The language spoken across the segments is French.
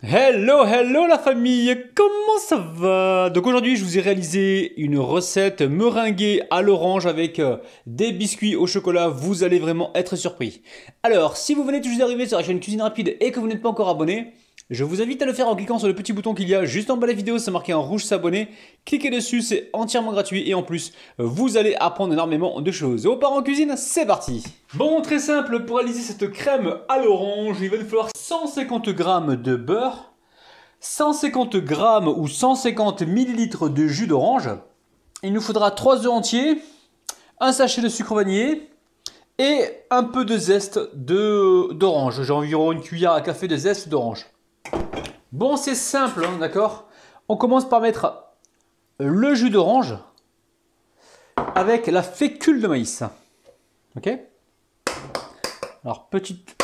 Hello, hello la famille, comment ça va? Donc aujourd'hui je vous ai réalisé une recette meringuée à l'orange avec des biscuits au chocolat, vous allez vraiment être surpris. Alors si vous venez tout juste d'arriver sur la chaîne Cuisine Rapide et que vous n'êtes pas encore abonné, je vous invite à le faire en cliquant sur le petit bouton qu'il y a juste en bas de la vidéo, c'est marqué en rouge s'abonner. Cliquez dessus, c'est entièrement gratuit et en plus, vous allez apprendre énormément de choses. On part en cuisine, c'est parti! Bon, très simple, pour réaliser cette crème à l'orange, il va nous falloir 150 g de beurre, 150 g ou 150 ml de jus d'orange. Il nous faudra 3 œufs entiers, un sachet de sucre vanillé et un peu de zeste d'orange. J'ai environ une cuillère à café de zeste d'orange. Bon, c'est simple, hein, d'accord? On commence par mettre le jus d'orange avec la fécule de maïs. Ok? Alors, petite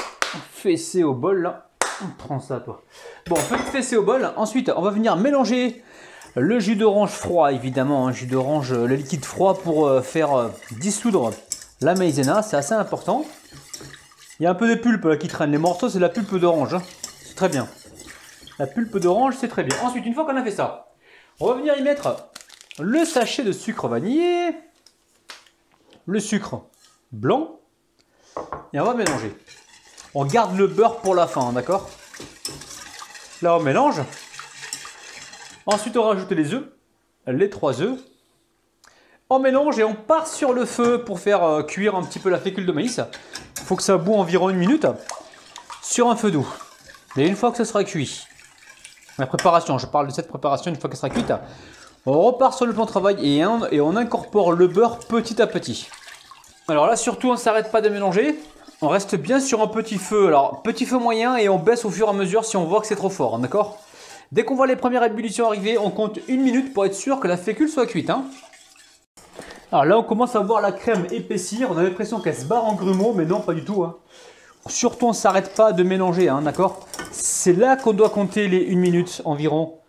fessée au bol, là. Prends ça, toi. Bon, petite fessée au bol. Ensuite, on va venir mélanger le jus d'orange froid, évidemment. Un jus d'orange, le liquide froid pour faire dissoudre la maïzena. C'est assez important. Il y a un peu de pulpe là qui traîne. Les morceaux, c'est la pulpe d'orange. Hein. C'est très bien. La pulpe d'orange, c'est très bien. Ensuite, une fois qu'on a fait ça, on va venir y mettre le sachet de sucre vanillé, le sucre blanc, et on va mélanger. On garde le beurre pour la fin, d'accord? Là, on mélange. Ensuite, on rajoute les œufs, les 3 œufs. On mélange et on part sur le feu pour faire cuire un petit peu la fécule de maïs. Il faut que ça boue environ 1 minute sur un feu doux. Et une fois que ça sera cuit, la préparation, je parle de cette préparation, une fois qu'elle sera cuite, on repart sur le plan de travail et on incorpore le beurre petit à petit. Alors là, surtout, on ne s'arrête pas de mélanger. On reste bien sur un petit feu. Alors, petit feu moyen et on baisse au fur et à mesure si on voit que c'est trop fort, d'accord? Dès qu'on voit les premières ébullitions arriver, on compte 1 minute pour être sûr que la fécule soit cuite. Hein. Alors là, on commence à voir la crème épaissir. On a l'impression qu'elle se barre en grumeaux, mais non, pas du tout. Hein. Surtout, on ne s'arrête pas de mélanger, hein, d'accord? C'est là qu'on doit compter les 1 minute environ,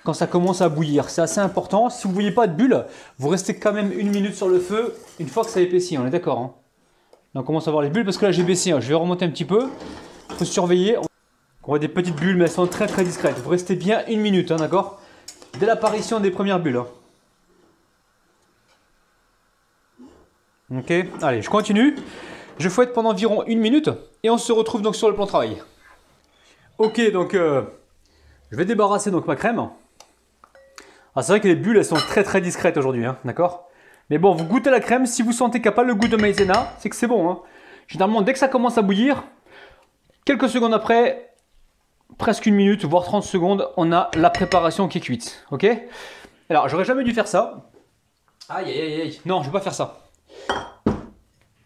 quand ça commence à bouillir. C'est assez important. Si vous ne voyez pas de bulles, vous restez quand même 1 minute sur le feu, une fois que ça épaissit, on est d'accord, hein? Là, on commence à voir les bulles, parce que là, j'ai baissé. Hein. Je vais remonter un petit peu. Il faut surveiller. On voit des petites bulles, mais elles sont très très discrètes. Vous restez bien 1 minute, hein, d'accord? Dès l'apparition des premières bulles. Hein. Ok, allez, je continue. Je fouette pendant environ 1 minute et on se retrouve donc sur le plan de travail. Ok, donc je vais débarrasser donc ma crème. Ah, c'est vrai que les bulles elles sont très très discrètes aujourd'hui, hein, d'accord? Mais bon, vous goûtez la crème, si vous sentez qu'il n'y a pas le goût de maïzena, c'est que c'est bon. Hein. Généralement, dès que ça commence à bouillir, quelques secondes après, presque 1 minute, voire 30 secondes, on a la préparation qui est cuite. Ok? Alors, j'aurais jamais dû faire ça. Aïe aïe aïe aïe, non, je ne vais pas faire ça.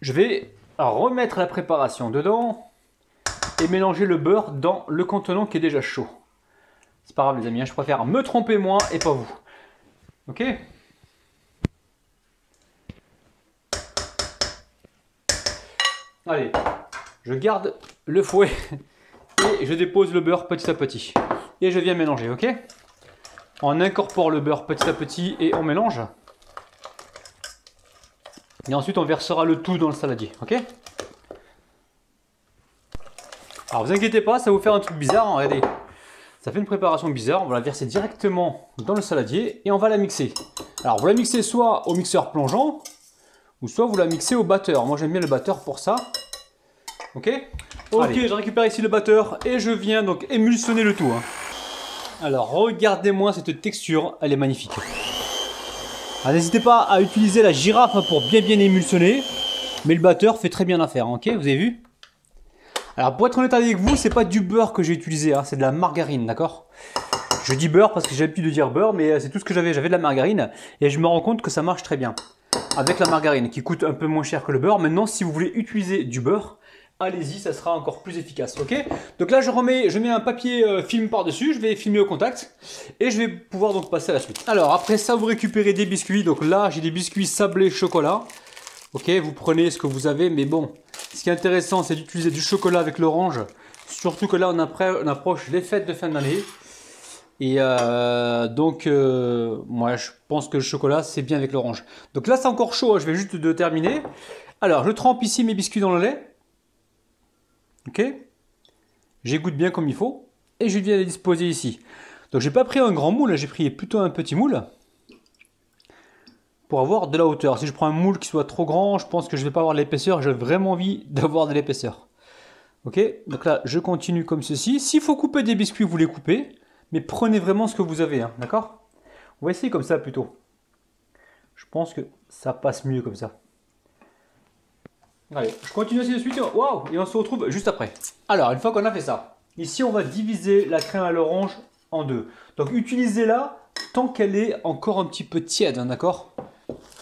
Je vais remettre la préparation dedans et mélanger le beurre dans le contenant qui est déjà chaud. C'est pas grave les amis, hein, je préfère me tromper moi et pas vous. Ok? Allez, je garde le fouet et je dépose le beurre petit à petit. Et je viens mélanger, ok? On incorpore le beurre petit à petit et on mélange. Et ensuite on versera le tout dans le saladier, ok? Alors vous inquiétez pas, ça va vous faire un truc bizarre, hein, regardez. Ça fait une préparation bizarre, on va la verser directement dans le saladier et on va la mixer. Alors vous la mixez soit au mixeur plongeant, ou soit vous la mixez au batteur. Moi j'aime bien le batteur pour ça. Ok? Ok, je récupère ici le batteur et je viens donc émulsionner le tout. Hein. Alors regardez-moi cette texture, elle est magnifique. N'hésitez pas à utiliser la girafe pour bien émulsionner, mais le batteur fait très bien l'affaire, ok? Vous avez vu? Alors pour être honnête avec vous, c'est pas du beurre que j'ai utilisé, hein, c'est de la margarine, d'accord? Je dis beurre parce que j'ai l'habitude de dire beurre, mais c'est tout ce que j'avais de la margarine et je me rends compte que ça marche très bien. Avec la margarine qui coûte un peu moins cher que le beurre, maintenant si vous voulez utiliser du beurre, allez-y, ça sera encore plus efficace, ok? Donc là je mets un papier film par-dessus, je vais filmer au contact et je vais pouvoir donc passer à la suite. Alors après ça vous récupérez des biscuits, donc là j'ai des biscuits sablés chocolat. Ok, vous prenez ce que vous avez, mais bon, ce qui est intéressant, c'est d'utiliser du chocolat avec l'orange. Surtout que là, on approche les fêtes de fin d'année. Et donc, moi, je pense que le chocolat, c'est bien avec l'orange. Donc là, c'est encore chaud, hein, je vais juste de terminer. Alors, je trempe ici mes biscuits dans le lait. Ok. J'égoutte bien comme il faut. et je viens les disposer ici. Donc j'ai pas pris un grand moule, j'ai pris plutôt un petit moule pour avoir de la hauteur. Si je prends un moule qui soit trop grand, je pense que je vais pas avoir de l'épaisseur, j'ai vraiment envie d'avoir de l'épaisseur. Ok, donc là je continue comme ceci. S'il faut couper des biscuits, vous les coupez, mais prenez vraiment ce que vous avez, hein, d'accord? On va essayer comme ça plutôt. Je pense que ça passe mieux comme ça. Allez, je continue ainsi de suite. Waouh, et on se retrouve juste après. Alors, une fois qu'on a fait ça, ici on va diviser la crème à l'orange en deux. Donc utilisez-la tant qu'elle est encore un petit peu tiède, hein, d'accord?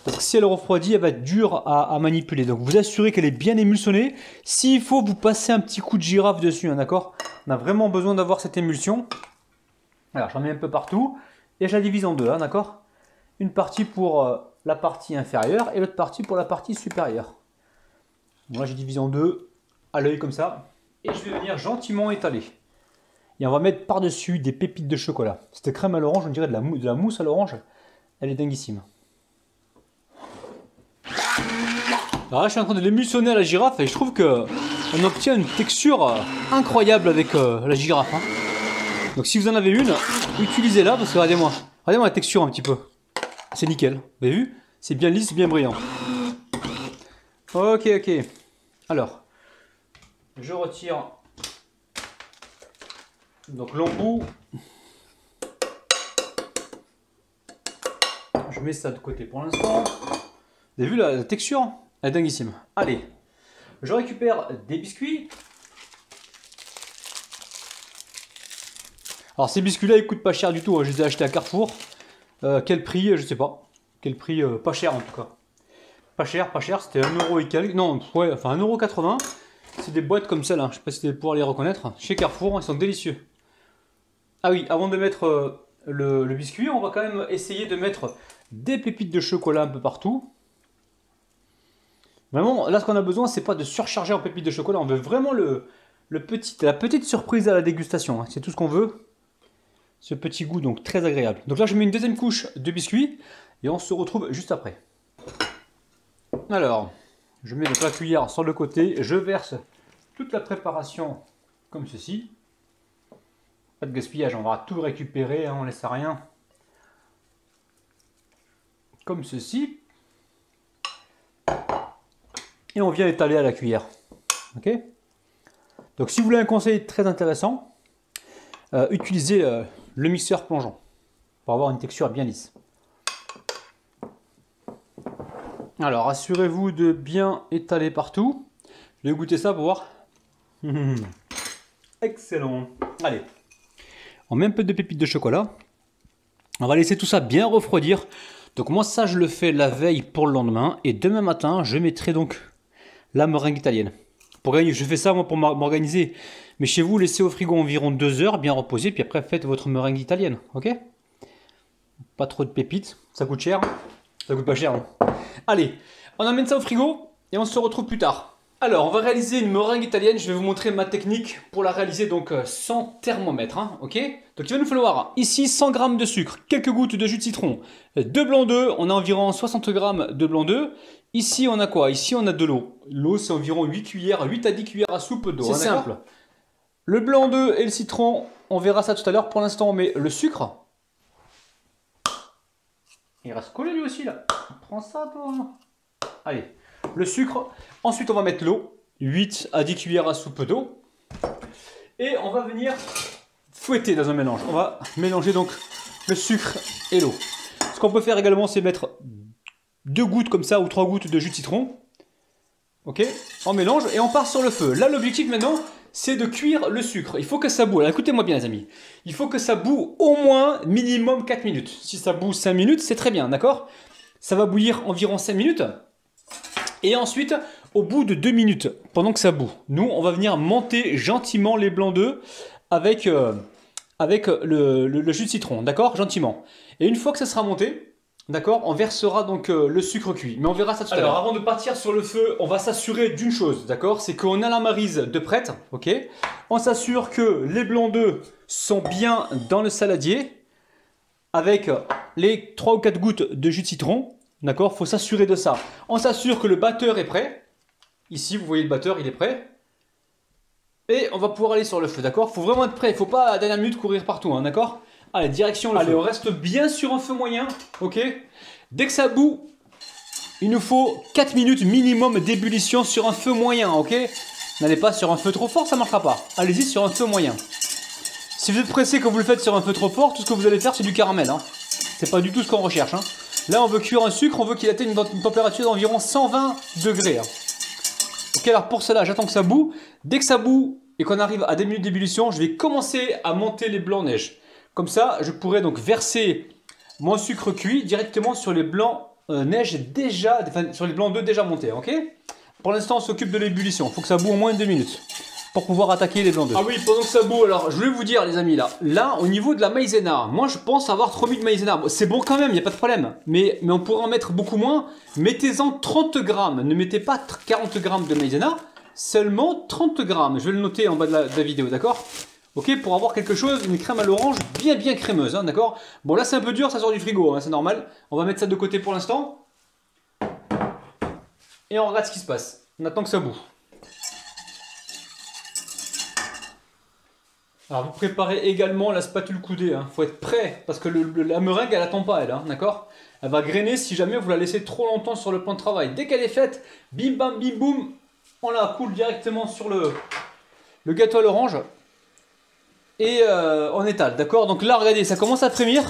Parce que si elle refroidit, elle va être dure à manipuler. Donc vous assurez qu'elle est bien émulsionnée. S'il faut, vous passez un petit coup de girafe dessus, hein, d'accord? On a vraiment besoin d'avoir cette émulsion. Alors j'en mets un peu partout. Et je la divise en deux, hein, d'accord? Une partie pour la partie inférieure et l'autre partie pour la partie supérieure. Moi j'ai divisé en deux, à l'œil comme ça. Et je vais venir gentiment étaler. Et on va mettre par-dessus des pépites de chocolat. Cette crème à l'orange, on dirait de la mousse à l'orange. Elle est dinguissime. Alors là, je suis en train de l'émulsionner à la girafe et je trouve qu'on obtient une texture incroyable avec la girafe. Hein. Donc si vous en avez une, utilisez-la parce que regardez-moi la texture un petit peu. C'est nickel, vous avez vu? C'est bien lisse, bien brillant. Ok. Alors, je retire donc l'embout. Je mets ça de côté pour l'instant. Vous avez vu la texture? Elle est dinguissime. Allez, je récupère des biscuits. Alors ces biscuits-là, ils coûtent pas cher du tout. Hein. Je les ai achetés à Carrefour. Quel prix? Je sais pas. Quel prix? Pas cher en tout cas. Pas cher. C'était 1€ et quelques. Non, ouais, enfin 1,80 €. C'est des boîtes comme celle-là. Je sais pas si vous allez pouvoir les reconnaître. Chez Carrefour, ils sont délicieux. Ah oui, avant de mettre le biscuit, on va quand même essayer de mettre des pépites de chocolat un peu partout. Vraiment, là ce qu'on a besoin, c'est pas de surcharger en pépites de chocolat. On veut vraiment la petite surprise à la dégustation. Hein. C'est tout ce qu'on veut. Ce petit goût donc très agréable. Donc là, je mets une deuxième couche de biscuits et on se retrouve juste après. Alors, je mets donc la cuillère sur le côté. Je verse toute la préparation comme ceci. Pas de gaspillage, on va tout récupérer, hein, on ne laisse rien. Comme ceci. Et on vient étaler à la cuillère. Ok? Donc si vous voulez un conseil très intéressant, utilisez le mixeur plongeant pour avoir une texture bien lisse. Alors assurez-vous de bien étaler partout. Je vais goûter ça pour voir. Excellent. Allez, on met un peu de pépites de chocolat. On va laisser tout ça bien refroidir. Donc moi ça je le fais la veille pour le lendemain. Et demain matin je mettrai donc la meringue italienne. Je fais ça moi pour m'organiser. Mais chez vous, laissez au frigo environ 2 heures, bien reposé, puis après faites votre meringue italienne, ok? Pas trop de pépites, ça coûte cher. Ça coûte pas cher. Hein. Allez, on amène ça au frigo et on se retrouve plus tard. Alors, on va réaliser une meringue italienne. Je vais vous montrer ma technique pour la réaliser donc sans thermomètre, hein, ok? Donc il va nous falloir ici 100 g de sucre, quelques gouttes de jus de citron, 2 blancs d'œufs, on a environ 60 g de blancs d'œufs. Ici, on a quoi? Ici, on a de l'eau. L'eau, c'est environ 8 à 10 cuillères à soupe d'eau. C'est simple. Le blanc d'œuf et le citron, on verra ça tout à l'heure. Pour l'instant, on met le sucre. Il reste collé lui aussi, là. Prends ça, toi. Allez, le sucre. Ensuite, on va mettre l'eau. 8 à 10 cuillères à soupe d'eau. Et on va venir fouetter dans un mélange. On va mélanger donc le sucre et l'eau. Ce qu'on peut faire également, c'est mettre 2 gouttes comme ça ou 3 gouttes de jus de citron. Ok, on mélange et on part sur le feu. Là, l'objectif maintenant, c'est de cuire le sucre. Il faut que ça boue. Écoutez-moi bien, les amis. Il faut que ça boue au moins minimum 4 minutes. Si ça boue 5 minutes, c'est très bien, d'accord? Ça va bouillir environ 5 minutes. Et ensuite, au bout de 2 minutes, pendant que ça bout, nous, on va venir monter gentiment les blancs d'œufs avec le jus de citron, d'accord? Gentiment. Et une fois que ça sera monté, d'accord, on versera donc le sucre cuit. Mais on verra ça tout à l'heure. Alors avant de partir sur le feu, on va s'assurer d'une chose, d'accord? C'est qu'on a la maryse de prête, ok? On s'assure que les blancs d'œufs sont bien dans le saladier avec les 3 ou 4 gouttes de jus de citron, d'accord? Il faut s'assurer de ça. On s'assure que le batteur est prêt. Ici, vous voyez le batteur, il est prêt. Et on va pouvoir aller sur le feu, d'accord? Faut vraiment être prêt, faut pas à la dernière minute courir partout, hein, d'accord? Allez, direction le feu. Allez, on reste bien sur un feu moyen, ok? Dès que ça bout, il nous faut 4 minutes minimum d'ébullition sur un feu moyen, ok? N'allez pas sur un feu trop fort, ça ne marchera pas. Allez-y sur un feu moyen. Si vous êtes pressé que vous le faites sur un feu trop fort, tout ce que vous allez faire, c'est du caramel, hein. C'est pas du tout ce qu'on recherche, hein. Là, on veut cuire un sucre, on veut qu'il atteigne une température d'environ 120 degrés. Hein. Ok, alors pour cela, j'attends que ça bout. Dès que ça bout et qu'on arrive à des minutes d'ébullition, je vais commencer à monter les blancs neige. Comme ça, je pourrai donc verser mon sucre cuit directement sur les blancs neige déjà, enfin, sur les blancs d'œufs déjà montés, ok? Pour l'instant, on s'occupe de l'ébullition. Il faut que ça bout au moins 2 minutes pour pouvoir attaquer les blancs d'œufs. Ah oui, pendant que ça bout, alors je voulais vous dire les amis, là au niveau de la maïzena, moi je pense avoir trop mis de maïzena. C'est bon quand même, il n'y a pas de problème, mais on pourrait en mettre beaucoup moins. Mettez-en 30 grammes, ne mettez pas 40 grammes de maïzena, seulement 30 grammes. Je vais le noter en bas de la vidéo, d'accord? Ok, pour avoir quelque chose, une crème à l'orange bien crémeuse, hein, d'accord? Bon là c'est un peu dur, ça sort du frigo, hein, c'est normal. On va mettre ça de côté pour l'instant. Et on regarde ce qui se passe. On attend que ça bout. Alors vous préparez également la spatule coudée, hein. Faut être prêt, parce que la meringue elle attend pas elle, hein, d'accord? Elle va grainer si jamais vous la laissez trop longtemps sur le plan de travail. Dès qu'elle est faite, bim bam bim boum, on la coule directement sur le gâteau à l'orange. Et on étale, d'accord? Donc là regardez, ça commence à frémir.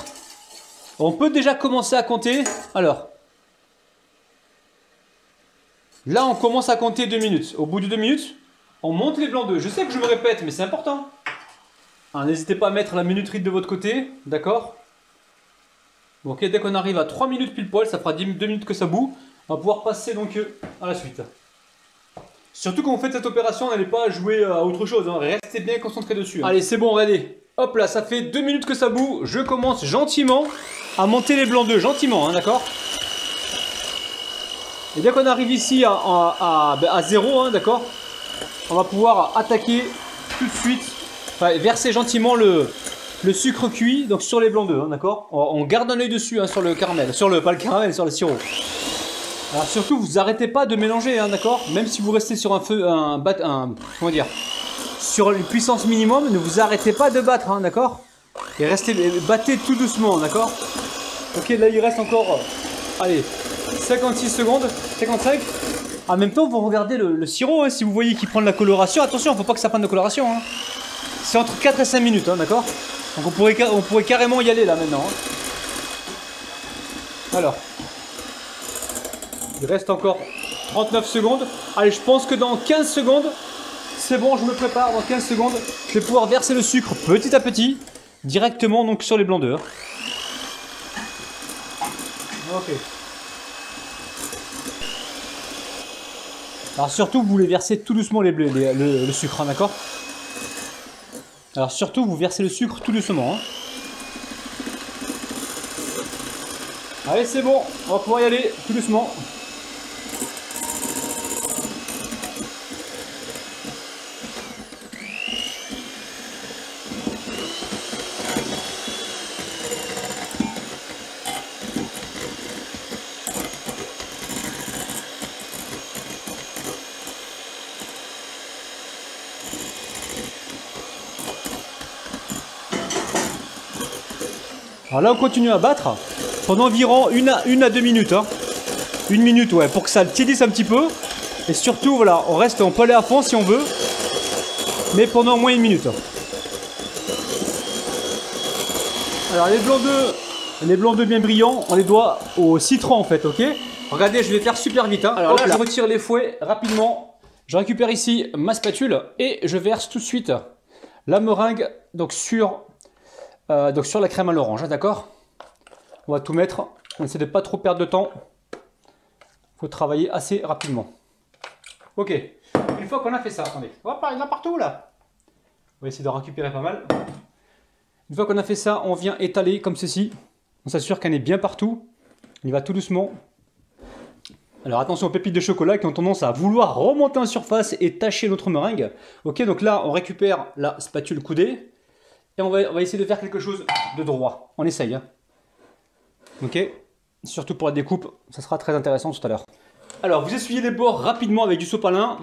On peut déjà commencer à compter. Alors, là on commence à compter 2 minutes. Au bout de 2 minutes, on monte les blancs d'œufs. Je sais que je me répète, mais c'est important. N'hésitez pas à mettre la minuterie de votre côté, d'accord? Ok, dès qu'on arrive à 3 minutes pile poil, ça fera 2 minutes que ça bout. On va pouvoir passer donc à la suite. Surtout quand vous faites cette opération, n'allez pas jouer à autre chose, hein. Restez bien concentré dessus. Hein. Allez, c'est bon, regardez. Hop là, ça fait 2 minutes que ça bout. Je commence gentiment à monter les blancs d'œufs, gentiment, hein, d'accord? Et dès qu'on arrive ici à 0, hein, d'accord? On va pouvoir attaquer tout de suite. Enfin, verser gentiment le sucre cuit donc sur les blancs d'œufs, hein, d'accord? On garde un œil dessus, hein, sur le caramel, pas le caramel, sur le sirop. Alors surtout, vous arrêtez pas de mélanger, hein, d'accord? Même si vous restez sur comment dire, sur une puissance minimum, ne vous arrêtez pas de battre, hein, d'accord? Et battez tout doucement, d'accord? Ok, là il reste encore, allez, 56 secondes, 55. En même temps, vous regardez le sirop, hein, si vous voyez qu'il prend de la coloration. Attention, il ne faut pas que ça prenne de coloration, hein. C'est entre 4 et 5 minutes, hein, d'accord? Donc on pourrait carrément y aller là maintenant. Hein. Alors, il reste encore 39 secondes. Allez, je pense que dans 15 secondes, c'est bon, je me prépare. Dans 15 secondes, je vais pouvoir verser le sucre petit à petit, directement donc sur les blancs d'œufs. Ok. Alors surtout, vous les versez tout doucement le sucre, hein, d'accord? Alors surtout, vous versez le sucre tout doucement. Hein. Allez, c'est bon, on va pouvoir y aller tout doucement. Alors là, on continue à battre pendant environ 1 à 2 minutes. Hein. 1 minute, ouais, pour que ça tiédisse un petit peu. Et surtout, voilà, on peut aller à fond si on veut. Mais pendant au moins 1 minute. Alors les blancs d'œufs bien brillants, on les doit au citron en fait, ok? Regardez, je vais faire super vite. Hein. Alors là, je retire les fouets rapidement. Je récupère ici ma spatule et je verse tout de suite la meringue donc sur la crème à l'orange, hein, d'accord? On va tout mettre, on essaie de pas trop perdre de temps. Il faut travailler assez rapidement. Ok, une fois qu'on a fait ça, attendez, hop, il y en a partout là. On va essayer de récupérer pas mal. Une fois qu'on a fait ça, on vient étaler comme ceci. On s'assure qu'elle est bien partout. On y va tout doucement. Alors attention aux pépites de chocolat qui ont tendance à vouloir remonter en surface et tacher notre meringue. Ok, donc là on récupère la spatule coudée. Et on va essayer de faire quelque chose de droit. On essaye. Hein. Ok. Surtout pour la découpe, ça sera très intéressant tout à l'heure. Alors, vous essuyez les bords rapidement avec du sopalin.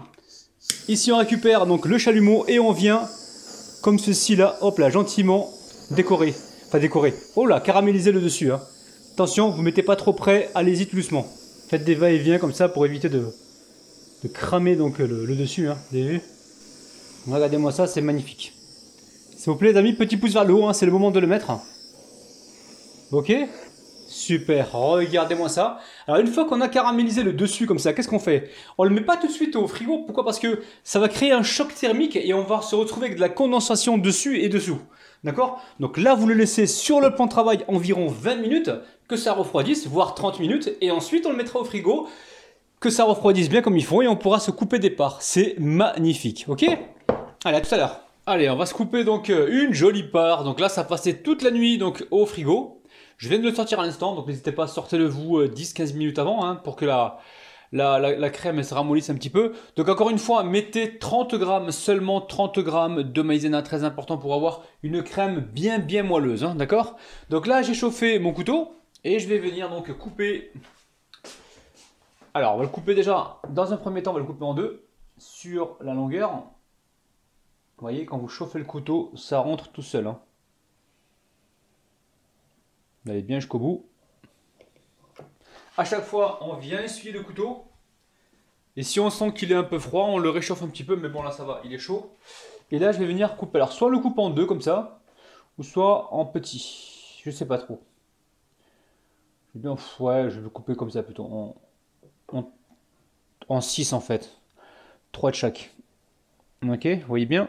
Ici, on récupère donc le chalumeau et on vient, comme ceci là, hop là, gentiment décorer. Enfin décorer. Oh là, caraméliser le dessus. Hein. Attention, vous mettez pas trop près, allez-y tout doucement. Faites des va-et-vient comme ça pour éviter de cramer donc le dessus. Hein. Vous avez vu? Regardez-moi ça, c'est magnifique. S'il vous plaît les amis, petit pouce vers le haut, hein, c'est le moment de le mettre. Ok? Super, regardez-moi ça. Alors une fois qu'on a caramélisé le dessus comme ça, qu'est-ce qu'on fait? On le met pas tout de suite au frigo, pourquoi? Parce que ça va créer un choc thermique et on va se retrouver avec de la condensation dessus et dessous. D'accord? Donc là, vous le laissez sur le plan de travail environ 20 minutes, que ça refroidisse, voire 30 minutes, et ensuite on le mettra au frigo, que ça refroidisse bien comme il faut, et on pourra se couper des parts. C'est magnifique, ok? Allez, à tout à l'heure. Allez, on va se couper donc une jolie part. Donc là, ça passait toute la nuit donc au frigo. Je viens de le sortir à l'instant, donc n'hésitez pas à sortir de vous 10-15 minutes avant hein, pour que la crème elle se ramollisse un petit peu. Donc encore une fois, mettez 30 grammes, seulement 30 grammes de maïzena, très important pour avoir une crème bien moelleuse, hein, d'accord? Donc là, j'ai chauffé mon couteau et je vais venir donc couper. Alors, on va le couper déjà, dans un premier temps, on va le couper en deux sur la longueur. Vous voyez, quand vous chauffez le couteau, ça rentre tout seul. Hein. Vous allez bien jusqu'au bout. À chaque fois, on vient essuyer le couteau. Et si on sent qu'il est un peu froid, on le réchauffe un petit peu. Mais bon, là, ça va, il est chaud. Et là, je vais venir couper. Alors, soit le coupe en deux, comme ça, ou soit en petit. Je sais pas trop. Ouais, je vais le couper comme ça, plutôt. En 6, en fait. 3 de chaque. Ok, vous voyez bien.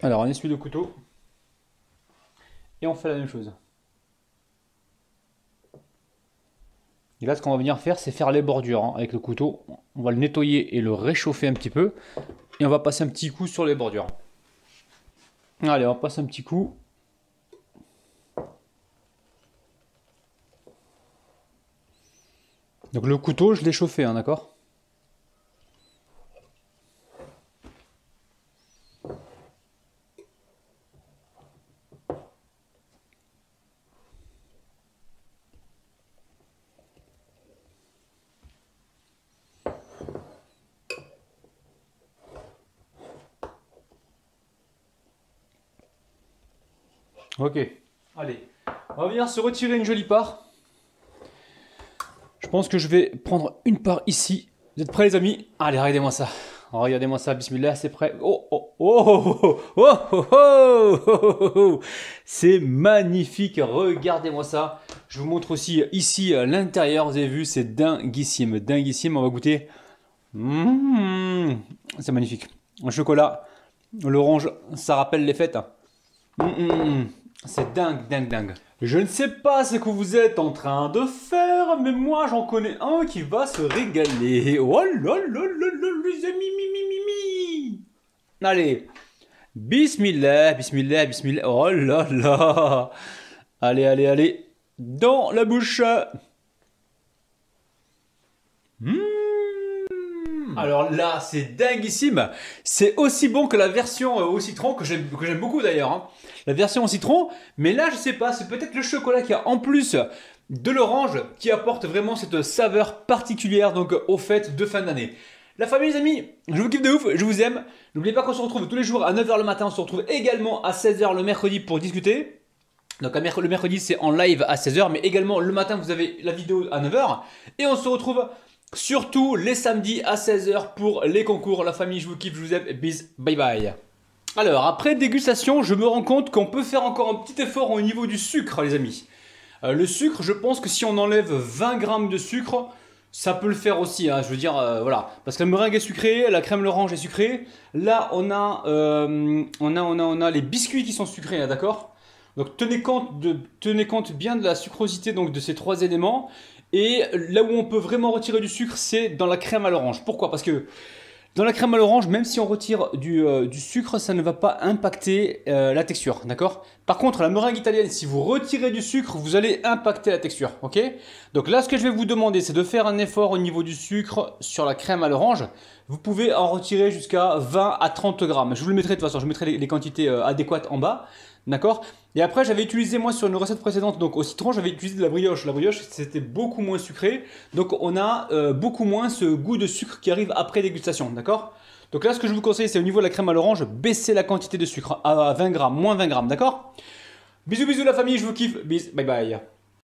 Alors, on essuie le couteau. Et on fait la même chose. Et là, ce qu'on va venir faire, c'est faire les bordures hein, avec le couteau. On va le nettoyer et le réchauffer un petit peu. Et on va passer un petit coup sur les bordures. Allez, on passe un petit coup. Donc le couteau, je l'ai chauffé, hein, d'accord ? Ok, allez, on va venir se retirer une jolie part. Je pense que je vais prendre une part ici. Vous êtes prêts les amis? Allez, regardez-moi ça. Regardez-moi ça, bismillah, c'est prêt. Oh, oh, oh, oh, oh, oh, oh, oh, oh. C'est magnifique, regardez-moi ça. Je vous montre aussi ici l'intérieur, vous avez vu, c'est dinguissime, dinguissime. On va goûter. C'est magnifique. Le chocolat, l'orange, ça rappelle les fêtes. C'est dingue. Je ne sais pas ce que vous êtes en train de faire, mais moi j'en connais un qui va se régaler. Oh là là là là, les amis, mi. Allez, bismillah, bismillah, bismillah. Oh là là. Allez, dans la bouche. Alors là, c'est dinguissime. C'est aussi bon que la version au citron, que j'aime beaucoup d'ailleurs. Hein. La version au citron, mais là, je sais pas, c'est peut-être le chocolat qui a en plus de l'orange qui apporte vraiment cette saveur particulière donc aux fêtes de fin d'année. La famille, les amis, je vous kiffe de ouf, je vous aime. N'oubliez pas qu'on se retrouve tous les jours à 9 h le matin, on se retrouve également à 16 h le mercredi pour discuter. Donc le mercredi, c'est en live à 16 h, mais également le matin, vous avez la vidéo à 9 h. Et on se retrouve surtout les samedis à 16 h pour les concours. La famille, je vous kiffe, je vous aime, bis, bye bye. Alors, après dégustation, je me rends compte qu'on peut faire encore un petit effort au niveau du sucre, les amis. Le sucre, je pense que si on enlève 20 grammes de sucre, ça peut le faire aussi. Hein, je veux dire, voilà. Parce que la meringue est sucrée, la crème l'orange est sucrée. Là, on a les biscuits qui sont sucrés, hein, d'accord ? Donc, tenez compte bien de la sucrosité donc, de ces trois éléments. Et là où on peut vraiment retirer du sucre, c'est dans la crème à l'orange. Pourquoi? Parce que dans la crème à l'orange, même si on retire du sucre, ça ne va pas impacter la texture, d'accord? Par contre, la meringue italienne, si vous retirez du sucre, vous allez impacter la texture, ok? Donc là, ce que je vais vous demander, c'est de faire un effort au niveau du sucre sur la crème à l'orange. Vous pouvez en retirer jusqu'à 20 à 30 grammes. Je vous le mettrai de toute façon, je mettrai les quantités adéquates en bas. D'accord? Et après, j'avais utilisé, moi, sur une recette précédente, donc au citron, j'avais utilisé de la brioche. La brioche, c'était beaucoup moins sucré. Donc, on a beaucoup moins ce goût de sucre qui arrive après dégustation. D'accord? Donc là, ce que je vous conseille, c'est au niveau de la crème à l'orange, baisser la quantité de sucre à 20 grammes, moins 20 grammes, d'accord? Bisous bisous la famille, je vous kiffe, bis, bye bye.